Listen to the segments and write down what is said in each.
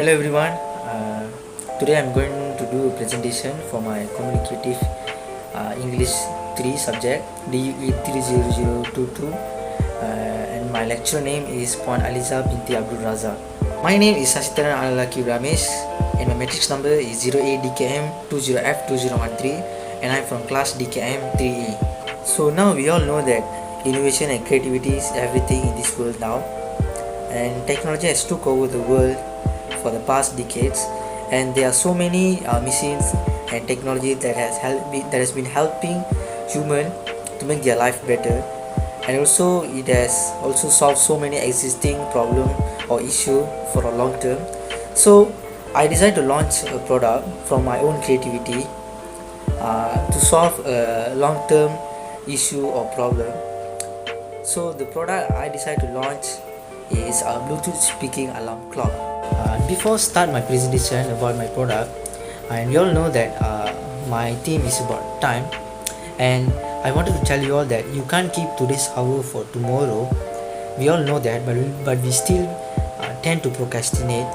Hello everyone. Today I'm going to do a presentation for my Communicative English 3 subject DUE 30022 and my lecturer name is Puan Aliza binti Abdul Raza. My name is Sasi Taran Ramesh and my matrix number is 08DKM20F2013 and I'm from class DKM 3E. So now we all know that innovation and creativity is everything in this world now, and technology has took over the world for the past decades, and there are so many machines and technology that has been helping human to make their life better, and also it has also solved so many existing problem or issue for a long term. So I decided to launch a product from my own creativity to solve a long term issue or problem. So the product I decided to launch is a Bluetooth speaking alarm clock. Before start my presentation about my product, and we all know that my theme is about time, and I wanted to tell you all that you can't keep today's hour for tomorrow. We all know that, but we still tend to procrastinate.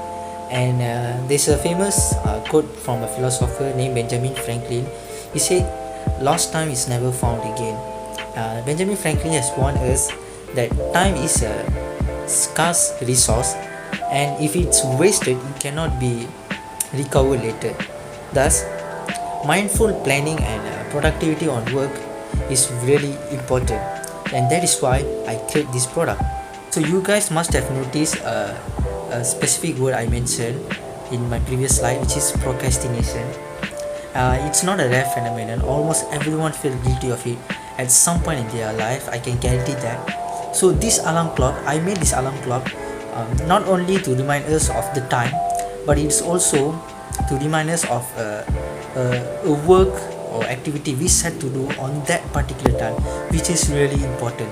And there's a famous quote from a philosopher named Benjamin Franklin. He said, "Lost time is never found again." Benjamin Franklin has warned us that time is a scarce resource, and if it's wasted it cannot be recovered later. Thus, mindful planning and productivity on work is really important, and that is why I create this product. So you guys must have noticed a specific word I mentioned in my previous slide, which is procrastination. It's not a rare phenomenon. Almost everyone feels guilty of it at some point in their life, I can guarantee that. So this alarm clock, I made this alarm clock not only to remind us of the time, but it's also to remind us of a work or activity we set to do on that particular time, which is really important.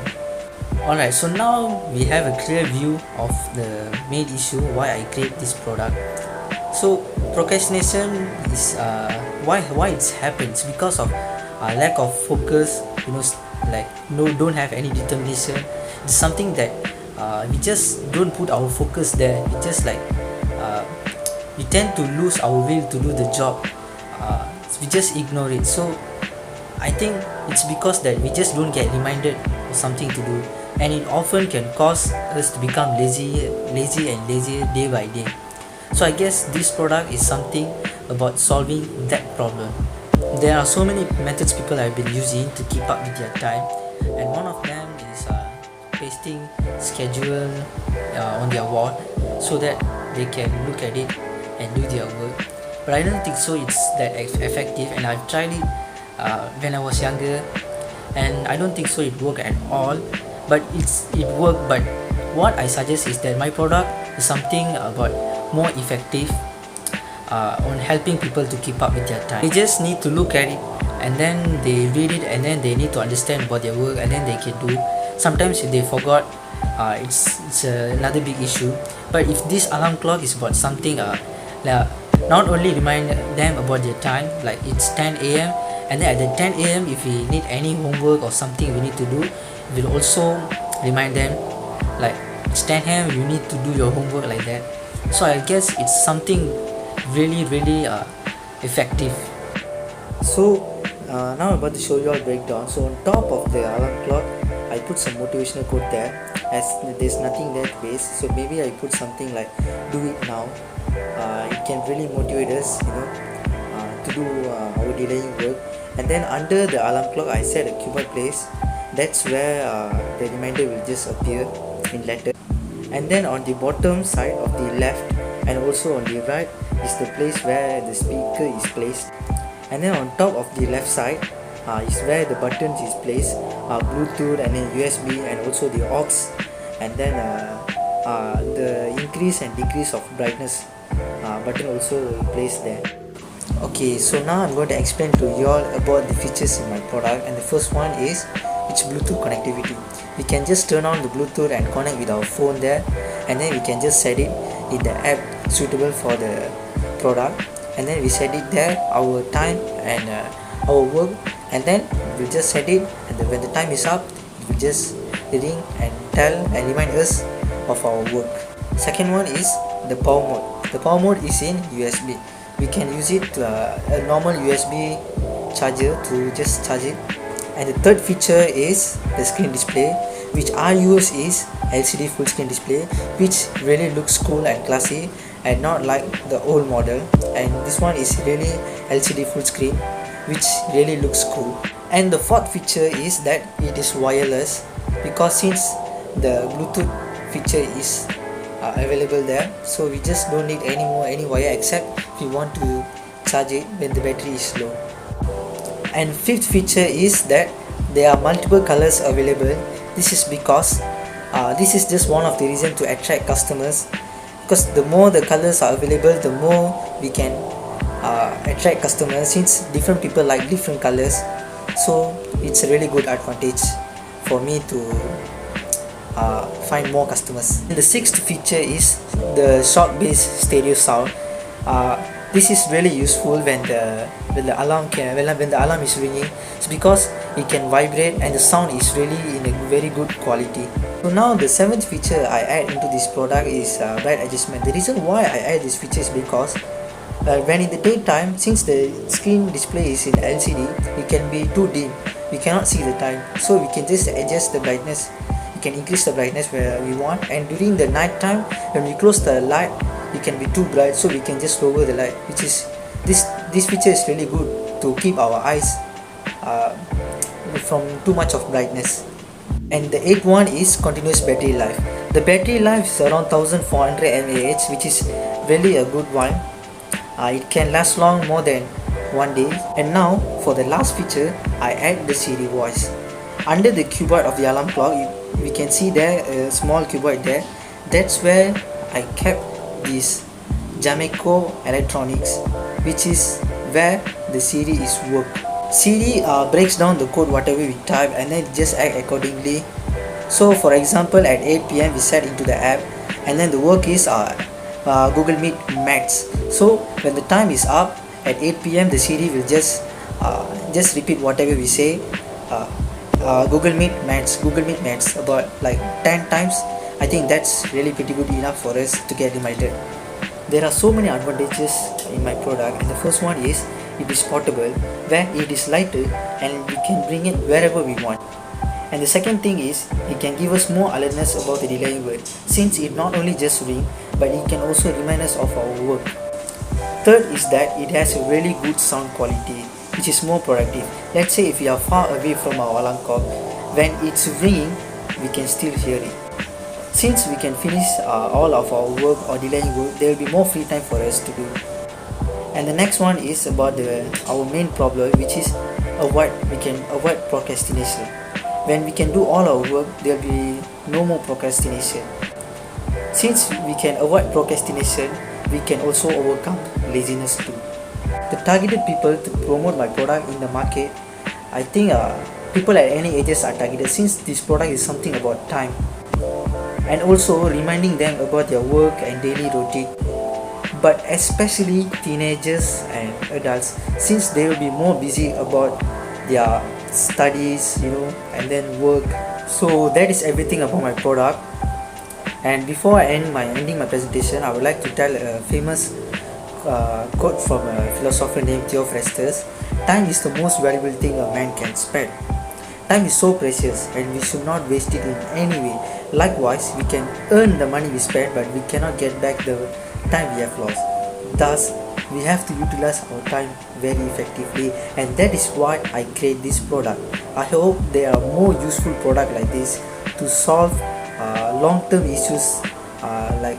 Alright, so now we have a clear view of the main issue why I create this product. So procrastination is why it happens because of lack of focus, like don't have any determination. It's something that we just don't put our focus there. We just we tend to lose our will to do the job. We just ignore it. So I think it's because that we just don't get reminded of something to do, and it often can cause us to become lazy day by day. So I guess this product is something about solving that problem. There are so many methods people have been using to keep up with their time, and one of them is pasting schedule on their wall so that they can look at it and do their work. But I don't think so it's that effective, and I've tried it when I was younger, and I don't think so it worked at all. But it worked. But what I suggest is that my product is something about more effective on helping people to keep up with their time. They just need to look at it, and then they read it, and then they need to understand about their work, and then they can do. Sometimes if they forgot, it's another big issue. But if this alarm clock is about something not only remind them about their time, like it's 10 a.m. and then at the 10 a.m. if we need any homework or something we need to do, it will also remind them like it's 10 a.m. you need to do your homework, like that. So I guess it's something really effective. So now I'm about to show you all breakdown. So on top of the alarm clock I put some motivational quote there, as there's nothing there to waste. So maybe I put something like do it now. It can really motivate us to do our delaying work. And then under the alarm clock I set a keyboard place. That's where the reminder will just appear in letter. And then on the bottom side of the left and also on the right is the place where the speaker is placed. And then on top of the left side is where the buttons is placed, Bluetooth and then USB and also the aux, and then the increase and decrease of brightness button also placed there. Okay, so now I'm going to explain to you all about the features in my product, and the first one is it's Bluetooth connectivity. We can just turn on the Bluetooth and connect with our phone there, and then we can just set it in the app suitable for the product, and then we set it there, our time and our work, and then we just set it, and when the time is up it will just ring and tell and remind us of our work. Second one is the power mode. The power mode is in USB. We can use it a normal USB charger to just charge it. And the third feature is the screen display, which I use is LCD full screen display, which really looks cool and classy and not like the old model. And this one is really LCD full screen, which really looks cool. And the fourth feature is that it is wireless, because since the Bluetooth feature is available there, so we just don't need any wire except if we want to charge it when the battery is low. And fifth feature is that there are multiple colors available. This is because this is just one of the reasons to attract customers, because the more the colors are available, the more we can attract customers, since different people like different colors. So it's a really good advantage for me to find more customers. And the sixth feature is the shock-based stereo sound. This is really useful when the alarm is ringing. It's because it can vibrate and the sound is really in a very good quality. So now the seventh feature I add into this product is bright adjustment. The reason why I add this feature is because when in the daytime, since the screen display is in LCD, it can be too dim. We cannot see the time, so we can just adjust the brightness. We can increase the brightness where we want, and during the night time when we close the light, it can be too bright, so we can just lower the light, which is this feature is really good to keep our eyes from too much of brightness. And the eighth one is continuous battery life. The battery life is around 1400 mAh, which is really a good one. It can last long more than 1 day. And now for the last feature, I add the Siri voice. Under the keyboard of the alarm clock, we can see there a small keyboard there. That's where I kept this Jameco electronics, which is where the Siri is worked. Siri breaks down the code whatever we type and then just act accordingly. So for example, at 8 p.m. we set into the app, and then the work is Google Meet Max. So when the time is up at 8 p.m. the Siri will just repeat whatever we say. Google Meet Max about like 10 times. I think that's really pretty good enough for us to get reminded. There are so many advantages in my product, and the first one is it is portable, where it is lighter and we can bring it wherever we want. And the second thing is it can give us more alertness about the delaying word, since it not only just ring but it can also remind us of our work. Third is that it has a really good sound quality, which is more productive. Let's say if we are far away from our alarm clock, when it's ringing we can still hear it. Since we can finish all of our work or delaying work, there will be more free time for us to do. And the next one is about our main problem, which is we can avoid procrastination. When we can do all our work, there will be no more procrastination. Since we can avoid procrastination, we can also overcome laziness too. The targeted people to promote my product in the market, I think people at any ages are targeted, since this product is something about time, and also reminding them about their work and daily routine. But especially teenagers and adults, since they will be more busy about their studies, and then work. So that is everything about my product. And before I ending my presentation, I would like to tell a famous quote from a philosopher named Theophrastus. Time is the most valuable thing a man can spend. Time is so precious and we should not waste it in any way. Likewise, we can earn the money we spend, but we cannot get back the time we have lost. Thus, we have to utilize our time very effectively, and that is why I create this product. I hope there are more useful products like this to solve long-term issues like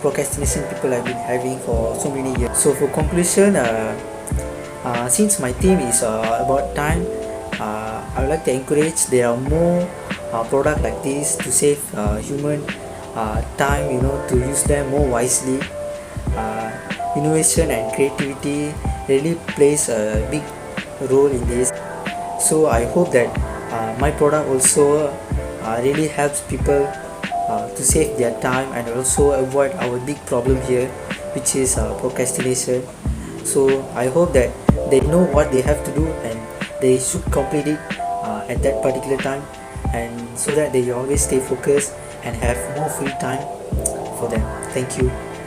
procrastination people have been having for so many years. So for conclusion, since my theme is about time, I would like to encourage there are more products like this to save human time, to use them more wisely. Innovation and creativity really plays a big role in this. So I hope that my product also really helps people to save their time and also avoid our big problem here, which is procrastination. So I hope that they know what they have to do and they should complete it at that particular time, and so that they always stay focused and have more free time for them. Thank you.